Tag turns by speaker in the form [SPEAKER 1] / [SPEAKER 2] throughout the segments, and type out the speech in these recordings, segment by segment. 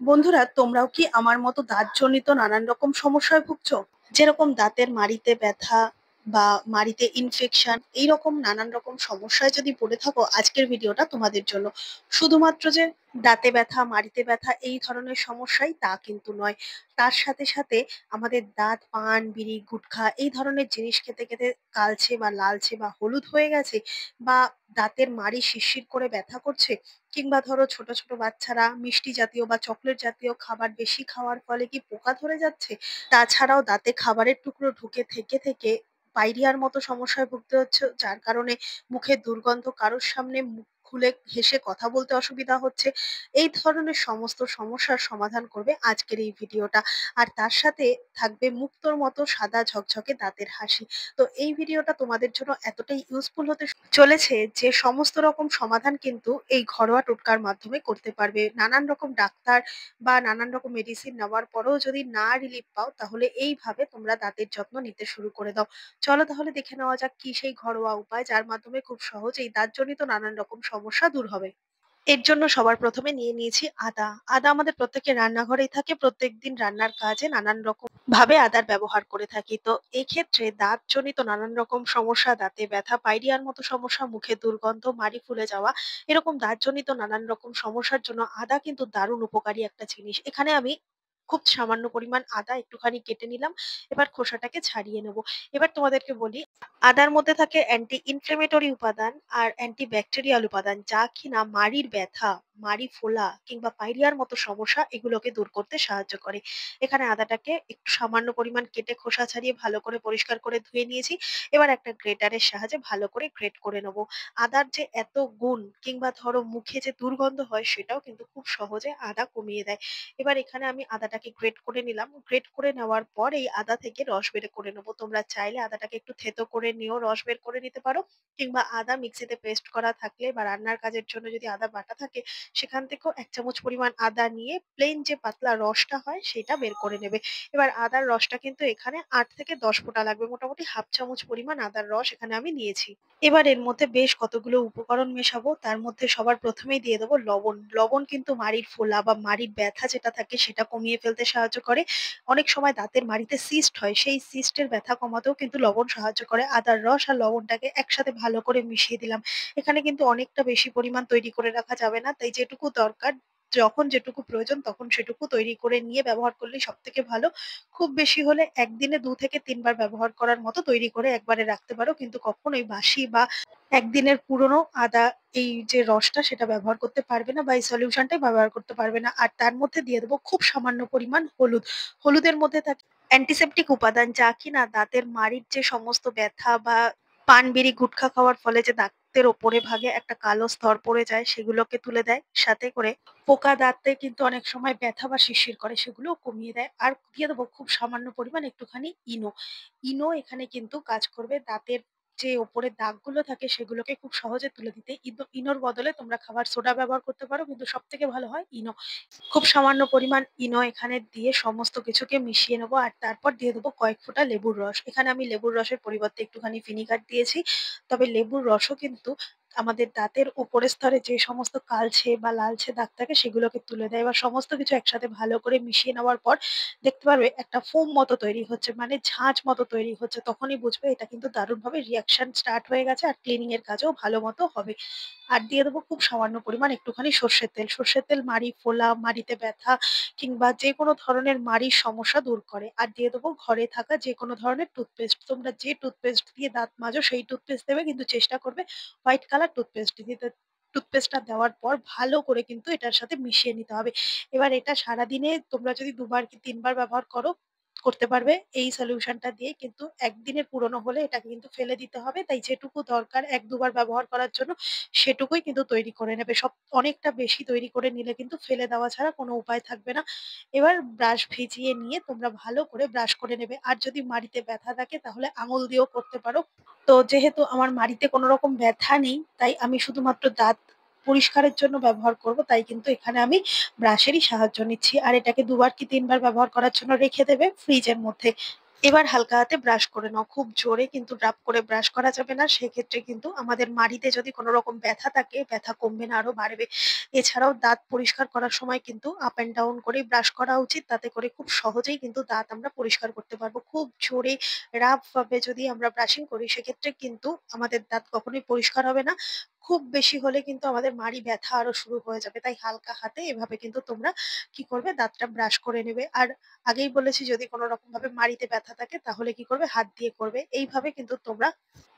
[SPEAKER 1] বন্ধুরা, তোমরাও কি আমার মতো দাঁতজনিত নানান রকম সমস্যায় ভুগছো? যেরকম দাঁতের মাড়িতে ব্যথা বা মাড়িতে ইনফেকশন, এইরকম নানান রকম সমস্যায় যদি পড়ে থাকো, আজকের ভিডিওটা তোমাদের জন্য। শুধুমাত্র যে দাঁতে ব্যথা, মাড়িতে ব্যথা এই ধরনের সমস্যাই তা কিন্তু নয়। তার সাথে সাথে আমাদের দাঁত, পান, বিড়ি, গুটখা এই ধরনের জিনিস খেতে খেতে কালচে বা লালচে বা হলুদ হয়ে গেছে, বা দাঁতের মাড়ি শিরশির করে ব্যথা করছে, কিংবা ধরো ছোট ছোট বাচ্চারা মিষ্টি জাতীয় বা চকলেট জাতীয় খাবার বেশি খাওয়ার ফলে কি পোকা ধরে যাচ্ছে। তাছাড়াও দাঁতে খাবারের টুকরো ঢুকে থেকে থেকে পাইরিয়ার মতো সমস্যায় ভুগতে হচ্ছে, যার কারণে মুখের দুর্গন্ধ, কারোর সামনে মুখ খুলে হেসে কথা বলতে অসুবিধা হচ্ছে। এই ধরনের সমস্ত সমস্যার সমাধান করবে আজকের এই ভিডিওটা। আর তার সাথে থাকবে মুক্তোর মতো সাদা ঝকঝকে দাঁতের হাসি। তো এই ভিডিওটা তোমাদের জন্য এতটাই ইউজফুল হতে চলেছে যে সমস্ত রকম সমাধান কিন্তু এই ঘরোয়া টোটকার মাধ্যমে করতে পারবে। নানান রকম ডাক্তার বা নানান রকম মেডিসিন নেওয়ার পরেও যদি না রিলিফ পাও, তাহলে এইভাবে তোমরা দাঁতের যত্ন নিতে শুরু করে দাও। চলো তাহলে দেখে নেওয়া যাক কি সেই ঘরোয়া উপায় যার মাধ্যমে খুব সহজেই দাঁতজনিত নানান রকম সমস্যা দূর হবে। এর জন্য সবার প্রথমে নিয়ে নিয়েছি আদা। আদা আমাদের প্রত্যেকের রান্নাঘরেই থাকে, প্রত্যেকদিন রান্নার কাজে নানান রকম ভাবে আদার ব্যবহার করে থাকি। তো এই ক্ষেত্রে দাঁতজনিত নানান রকম সমস্যা, দাঁতে ব্যথা, পাইরিয়ার মতো সমস্যা, মুখে দুর্গন্ধ, মাড়ি ফুলে যাওয়া, এরকম দাঁতজনিত নানান রকম সমস্যার জন্য আদা কিন্তু দারুণ উপকারী একটা জিনিস। এখানে আমি খুব সামান্য পরিমাণ আদা একটুখানি কেটে নিলাম। এবার খোসাটাকে ছাড়িয়ে নেব। এবার তোমাদেরকে বলি, আদার মধ্যে থাকে অ্যান্টি ইনফ্লেমেটরি উপাদান আর অ্যান্টি ব্যাকটেরিয়াল উপাদান, যা কিনা মাড়ির ব্যথা, মাড়ি ফোলা কিংবা পাইরিয়ার মতো সমস্যা এগুলোকে দূর করতে সাহায্য করে। এখানে আদাটাকে একটু সামান্য পরিমাণ কেটে খোসা ছাড়িয়ে ভালো করে পরিষ্কার করে ধুয়ে নিয়েছি। এবার একটা গ্রেটারের সাহায্যে ভালো করে গ্রেট করে নেবো। আদার যে এত গুণ, কিংবা ধরো মুখে যে দুর্গন্ধ হয়, সেটাও কিন্তু খুব সহজে আদা কমিয়ে দেয়। এবার এখানে আমি আদাটাকে গ্রেট করে নিলাম। গ্রেট করে নেওয়ার পর এই আদা থেকে রস বের করে নেবো। তোমরা চাইলে আদাটাকে একটু থেতো করে নিয়েও রস বের করে নিতে পারো, কিংবা আদা মিক্সিতে পেস্ট করা থাকলে বা রান্নার কাজের জন্য যদি আদা বাটা থাকে, সেখান থেকেও ১ চামচ পরিমাণ আদা নিয়ে প্লেন যে পাতলা রসটা হয় সেটা বের করে নেবে। এবার আদার রসটা কিন্তু এখানে ৮ থেকে ১০ ফোঁটা লাগবে। মোটামুটি ১/২ চামচ পরিমাণ আদার রস এখানে আমি নিয়েছি। এবার এর মধ্যে বেশ কতগুলো উপকরণ মেশাবো। তার মধ্যে সবার প্রথমেই দিয়ে দেবো লবণ। লবণ কিন্তু মাড়ির ফোলা বা মাড়ির ব্যথা যেটা থাকে সেটা কমিয়ে ফেলতে সাহায্য করে। অনেক সময় দাঁতের মাড়িতে সিস্ট হয়, সেই সিস্টের ব্যথা কমাতেও কিন্তু লবণ সাহায্য করে। আদার রস আর লবণটাকে একসাথে ভালো করে মিশিয়ে দিলাম। এখানে কিন্তু অনেকটা বেশি পরিমাণ তৈরি করে রাখা যাবে না, তাই যেটুকু দরকার, যখন যেটুকু প্রয়োজন তখন সেটুকু তৈরি করে নিয়ে ব্যবহার করলেই সব থেকে ভালো। খুব বেশি হলে একদিনে ২ থেকে ৩ বার ব্যবহার করার মতো তৈরি করে একবারে রাখতে পারো, কিন্তু কখনোই বাসি বা একদিনের পুরনো আদা এই যে রসটা সেটা ব্যবহার করতে পারবে না, বা এই সলিউশনটাই ব্যবহার করতে পারবে না। আর তার মধ্যে দিয়ে দেবো খুব সামান্য পরিমাণ হলুদ। হলুদের মধ্যে থাকে অ্যান্টিসেপটিক উপাদান, যা কিনা দাঁতের মাড়ির যে সমস্ত ব্যথা বা পান, বিড়ি, গুটখা খাওয়ার ফলে যে দাঁতের ওপরে ভাগে একটা কালো স্তর পড়ে যায় সেগুলোকে তুলে দেয়। সাথে করে পোকা দাঁতে কিন্তু অনেক সময় ব্যথা বা শিরশির করে, সেগুলোও কমিয়ে দেয়। আর দিয়ে দেবো খুব সামান্য পরিমাণ একটুখানি ইনো। ইনো এখানে কিন্তু কাজ করবে দাঁতের যে ওপরের দাগগুলো থাকে সেগুলোকে খুব সহজে তুলে দিতে। ইনোর বদলে তোমরা খাবার সোডা ব্যবহার করতে পারো, কিন্তু সব থেকে ভালো হয় ইনো। খুব সামান্য পরিমাণ ইনো এখানে দিয়ে সমস্ত কিছুকে মিশিয়ে নেবো। আর তারপর দিয়ে দেবো কয়েক ফোঁটা লেবুর রস। এখানে আমি লেবুর রসের পরিবর্তে একটুখানি ভিনিগার দিয়েছি। তবে লেবুর রসও কিন্তু আমাদের দাঁতের উপরের স্তরে যে সমস্ত কালচে বা লালচে দাগ থাকে সেগুলোকে তুলে দেয়। এবার সমস্ত কিছু একসাথে ভালো করে মিশিয়ে নেওয়ার পর দেখতে পারবে একটা ফোম মতো তৈরি হচ্ছে, মানে ঝাঁঝ মতো তৈরি হচ্ছে। তখনই বুঝবে এটা কিন্তু দারুণভাবে রিঅ্যাকশন স্টার্ট হয়ে গেছে, আর ক্লিনিং এর কাজও ভালো মতো হবে। আর দিয়ে দেবো খুব সামান্য পরিমাণ একটুখানি সর্ষের তেল। সর্ষের তেল মাড়ি ফোলা, মাড়িতে ব্যথা কিংবা যেকোনো ধরনের মাড়ির সমস্যা দূর করে। আর দিয়ে দেবো ঘরে থাকা যেকোনো ধরনের টুথপেস্ট। তোমরা যে টুথপেস্ট দিয়ে দাঁত মাজো সেই টুথপেস্ট দেবে, কিন্তু চেষ্টা করবে হোয়াইট কালার টুথপেস্ট দিতে। টুথপেস্টটা দেওয়ার পর ভালো করে কিন্তু এটার সাথে মিশিয়ে নিতে হবে। এবার এটা সারাদিনে তোমরা যদি ২ বার কি ৩ বার ব্যবহার করতে পারবে এই সলিউশনটা দিয়ে। কিন্তু একদিনের পুরনো হলে এটাকে কিন্তু ফেলে দিতে হবে। তাই যেটুকু দরকার ১-২ বার ব্যবহার করার জন্য সেটুকুই কিন্তু তৈরি করে নেবে। অনেকটা বেশি তৈরি করে নিলে কিন্তু ফেলে দেওয়া ছাড়া কোনো উপায় থাকবে না। এবার ব্রাশ ভিজিয়ে নিয়ে তোমরা ভালো করে ব্রাশ করে নেবে। আর যদি মাড়িতে ব্যথা থাকে তাহলে আঙুল দিয়েও করতে পারো। তো যেহেতু আমার মাড়িতে কোনো রকম ব্যথা নেই, তাই আমি শুধুমাত্র দাঁত পরিষ্কারের জন্য ব্যবহার করব। তাই কিন্তু এখানে আমি ব্রাশেরই সাহায্য নিচ্ছি। আর এটাকে ২ বার কি ৩ বার ব্যবহার করার জন্য রেখে দেবে ফ্রিজের মধ্যে। এবার হালকা হাতে ব্রাশ করে নাও। খুব জোরে কিন্তু রাব করে ব্রাশ করা যাবে না। সেক্ষেত্রে কিন্তু আমাদের মাড়িতে যদি কোনো রকম ব্যথা থাকে, ব্যথা কমবে না আরো বাড়বে। এছাড়াও দাঁত পরিষ্কার করার সময় কিন্তু আপ অ্যান্ড ডাউন করেই ব্রাশ করা উচিত। তাতে করে খুব সহজেই কিন্তু দাঁত আমরা পরিষ্কার করতে পারবো। খুব জোরে রাফ ভাবে যদি আমরা ব্রাশিং করি সেক্ষেত্রে কিন্তু আমাদের দাঁত কখনোই পরিষ্কার হবে না। খুব বেশি হলে কিন্তু আমাদের মাড়ি ব্যথা আরো শুরু হয়ে যাবে। তাই হালকা হাতে এভাবে কিন্তু তোমরা কি করবে, দাঁতটা ব্রাশ করে নেবে। আর আগেই বলেছি যদি কোনো রকম ভাবে মাড়িতে ব্যথা থাকে তাহলে কি করবে, হাত দিয়ে করবে। এইভাবে কিন্তু তোমরা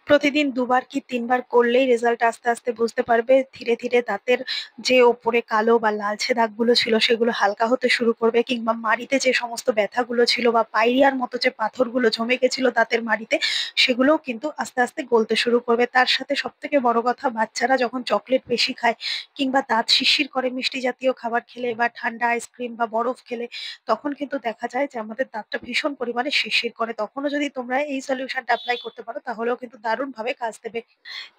[SPEAKER 1] প্রতিদিন ২ বার কি ৩ বার করলেই রেজাল্ট আস্তে আস্তে বুঝতে পারবে। ধীরে ধীরে দাঁতের যে ওপরে কালো বা লালচে দাগগুলো ছিল সেগুলো হালকা হতে শুরু করবে, কিংবা মাড়িতে যে সমস্ত ব্যথাগুলো ছিল বা পাইরিয়ার মতো যে পাথরগুলো জমে গেছিল দাঁতের মাড়িতে সেগুলোও কিন্তু আস্তে আস্তে গলতে শুরু করবে। তার সাথে সবথেকে বড় কথা, বাচ্চারা যখন চকলেট বেশি খায় কিংবা দাঁত শিরশির করে মিষ্টি জাতীয় খাবার খেলে বা ঠান্ডা আইসক্রিম বা বরফ খেলে, তখন কিন্তু দেখা যায় যে আমাদের দাঁতটা ভীষণ পরিমাণে শিরশির করে। তখনও যদি তোমরা এই সলিউশনটা এপ্লাই করতে পারো তাহলেও কিন্তু দারুণভাবে কাজ দেবে।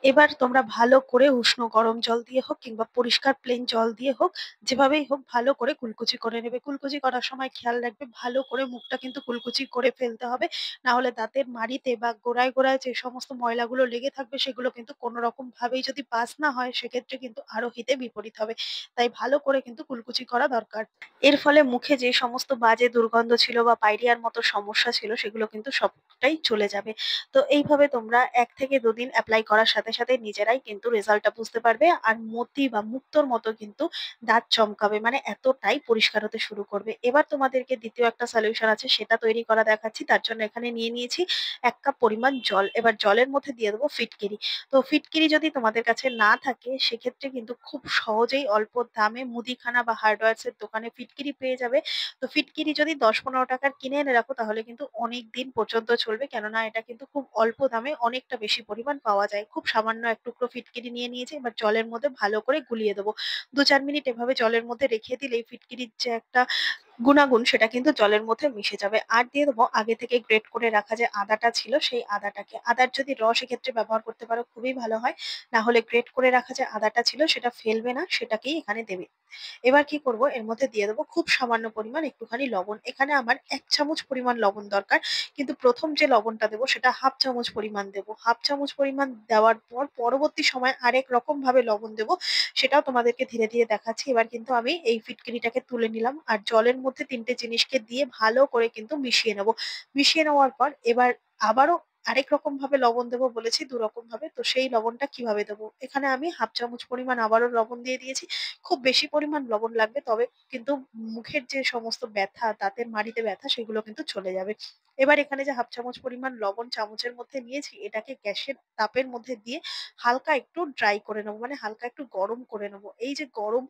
[SPEAKER 1] এবার তোমরা ভালো করে উষ্ণ গরম জল দিয়ে হোক কিংবা পরিষ্কার প্লেন জল দিয়ে হোক, যেভাবেই হোক ভালো করে কুলকুচি করে নেবে। কুলকুচি করার সময় খেয়াল রাখবে ভালো করে মুখটা কিন্তু কুলকুচি করে ফেলতে হবে। না হলে দাঁতের মাড়িতে বা গোড়ায় গোড়ায় যে সমস্ত ময়লাগুলো লেগে থাকবে সেগুলো কিন্তু কোনো রকম ভাবেই যদি পাস না হয় সেক্ষেত্রে কিন্তু আরো হিতে বিপরীত হবে। তাই ভালো করে কিন্তু কুলকুচি করা দরকার। এর ফলে মুখে যে সমস্ত বাজে দুর্গন্ধ ছিল বা পাইরিয়ার মতো সমস্যা ছিল সেগুলো কিন্তু সবটাই চলে যাবে। তো এইভাবে তোমরা ১ থেকে ২ দিন এপ্লাই করার সাথে সাথে নিজেরাই কিন্তু রেজাল্টটা বুঝতে পারবে। আর মতি বা মুক্তোর মতো কিন্তু দাঁত চমকাবে। মানে এতটাই পরিষ্কার হতে শুরু করবে। এবার তোমাদেরকে ২য় একটা সলিউশন আছে সেটা তৈরি করা দেখাচ্ছি। তার জন্য এখানে নিয়ে নিয়েছি ১ কাপ পরিমাণ জল। এবার জলের মধ্যে দিয়ে দেবো ফিটকিরি। তো ফিটকিরি যদি তোমাদের কাছে না থাকে সেক্ষেত্রে কিন্তু খুব সহজেই অল্প দামে মুদিখানা বা হার্ডওয়্যারস এর দোকানে ফিটকিরি পেয়ে যাবে। তো ফিটকিরি যদি ১০-১৫ টাকার কিনে এনে রাখো তাহলে কিন্তু অনেক দিন পর্যন্ত চলবে। কেননা এটা কিন্তু খুব অল্প দামে অনেকটা বেশি পরিমাণ পাওয়া যায়। খুব সামান্য ১ টুকরো ফিটকিরি নিয়ে নিয়েছি। এবার জলের মধ্যে ভালো করে গুলিয়ে দেবো। ২-৪ মিনিট এভাবে জলের মধ্যে রেখে দিলেই ফিটকিরির যে একটা গুণাগুণ সেটা কিন্তু জলের মধ্যে মিশে যাবে। আর দিয়ে দেবো আগে থেকে গ্রেট করে রাখা যে আদাটা ছিল সেই আদাটাকে। আদার যদি রস এক্ষেত্রে ব্যবহার করতে পারো খুবই ভালো হয়। না হলে গ্রেট করে রাখা যে আদাটা ছিল সেটা ফেলবে না, সেটাকেই এখানে দেবে। এবার কি করব, এর মধ্যে দিয়ে দেবো খুব সামান্য পরিমাণ একটুখানি লবণ। এখানে আমার ১ চামচ পরিমাণ লবণ দরকার। কিন্তু ১ম যে লবণটা দেবো সেটা ১/২ চামচ পরিমাণ দেবো। ১/২ চামচ পরিমাণ দেওয়ার পর পরবর্তী সময় আরেক রকম ভাবে লবণ দেবো। সেটাও তোমাদেরকে ধীরে ধীরে দেখাচ্ছি। এবার কিন্তু আমি এই ফিটকিরিটাকে তুলে নিলাম আর জলের মধ্যে ৩ টে জিনিসকে দিয়ে ভালো করে কিন্তু মিশিয়ে নেব। মিশিয়ে নেওয়ার পর এবার আবারও আরেক রকম ভাবে লবণ দেবো বলেছি, ২ রকম ভাবে। তো সেই লবণটা কিভাবে দেবো? এখানে আমি ১/২ চামচ পরিমাণ আবারও লবণ দিয়ে দিয়েছি। খুব বেশি পরিমাণ লবণ লাগবে, তবে কিন্তু মুখের যে সমস্ত ব্যথা, দাঁতের মাড়িতে ব্যথা সেগুলো কিন্তু চলে যাবে। এবার এখানে যে ১/২ চামচ পরিমাণ লবণ চামচের মধ্যে নিয়েছি এটাকে গ্যাসের তাপের মধ্যে দিয়ে হালকা একটু ড্রাই করে নেবো। মানে হালকা একটু গরম করে নেবো। এই যে গরম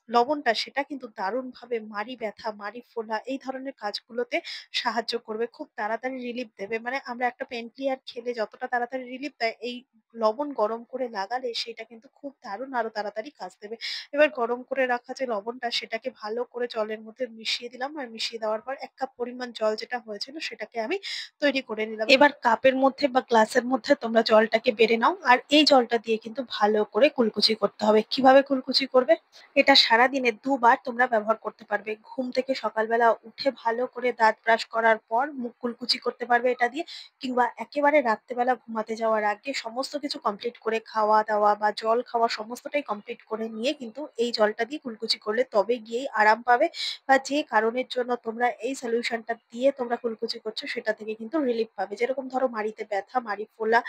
[SPEAKER 1] লবণটা সেটা কিন্তু দারুণভাবে মাড়ি ব্যথা, মাড়ি ফোলা এই ধরনের কাজগুলোতে সাহায্য করবে। খুব তাড়াতাড়ি রিলিফ দেবে। মানে আমরা একটা পেইন ক্লিয়ার খেলে যতটা তাড়াতাড়ি রিলিফ দেয়, এই লবণ গরম করে লাগালে সেটা কিন্তু খুব দারুণ আরো তাড়াতাড়ি কাজ দেবে। এবার গরম করে রাখা যে লবণটা সেটাকে ভালো করে জলের মধ্যে মিশিয়ে দিলাম। আর মিশিয়ে দেওয়ার পর ১ কাপ পরিমাণ জল যেটা হয়েছিল সেটাকে আমি তৈরি করে নিলাম। এবার কাপের মধ্যে বা গ্লাসের মধ্যে তোমরা জলটাকে বেড়ে নাও। আর এই জলটা দিয়ে কিন্তু ভালো করে কুলকুচি করতে হবে। কিভাবে কুলকুচি করবে? এটা সারাদিনে ২ বার তোমরা ব্যবহার করতে পারবে। ঘুম থেকে সকালবেলা উঠে ভালো করে দাঁত ব্রাশ করার পর মুখ কুলকুচি করতে পারবে এটা দিয়ে। কিংবা একেবারে রাত্রেবেলা ঘুমাতে যাওয়ার আগে সমস্ত কিছু কমপ্লিট করে খাওয়া-দাওয়া বা জল খাওয়া সমস্তটাই কমপ্লিট করে নিয়ে কিন্তু এই জলটা দিয়ে কুলকুচি করলে তবে গিয়েই আরাম পাবে। বা যে কারণের জন্য তোমরা এই সলিউশনটা দিয়ে তোমরা কুলকুচি করছো সেটা থেকে কিন্তু রিলিফ পাবে। যেরকম ধরো মাড়িতে ব্যথা, মাড়ি ফোলা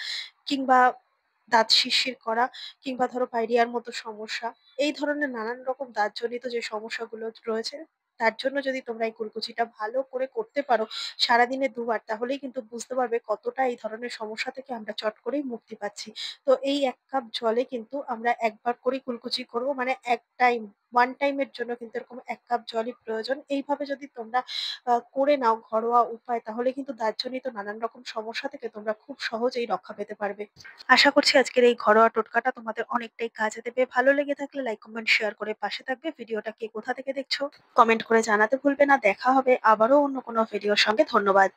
[SPEAKER 1] কিংবা দাঁত শিরশির করা কিংবা ধরো পাইরিয়ার মতো সমস্যা, এই ধরনের নানান রকম দাঁতজনিত যে সমস্যাগুলো রয়েছে তার জন্য যদি তোমরা এই কুলকুচিটা ভালো করে করতে পারো সারাদিনে ২ বার, তাহলেই কিন্তু বুঝতে পারবে কতটা এই ধরনের সমস্যা থেকে আমরা চট করেই মুক্তি পাচ্ছি। তো এই ১ কাপ জলে কিন্তু আমরা ১ বার করেই কুলকুচি করব। মানে এক টাইম, ওয়ান টাইম এর জন্য কিন্তু এরকম ১ কাপ জলই প্রয়োজন। এইভাবে যদি তোমরা করে নাও ঘরোয়া উপায়, তাহলে কিন্তু দাঁতজনিত নানান রকম সমস্যা থেকে তোমরা খুব সহজেই রক্ষা পেতে পারবে। আশা করছি আজকের এই ঘরোয়া টোটকাটা তোমাদের অনেকটাই কাজে দেবে। ভালো লেগে থাকলে লাইক, কমেন্ট, শেয়ার করে পাশে থাকবে। ভিডিওটা কে কোথা থেকে দেখছো কমেন্ট করে জানাতে ভুলবে না। দেখা হবে আবারও অন্য কোনো ভিডিওর সঙ্গে। ধন্যবাদ।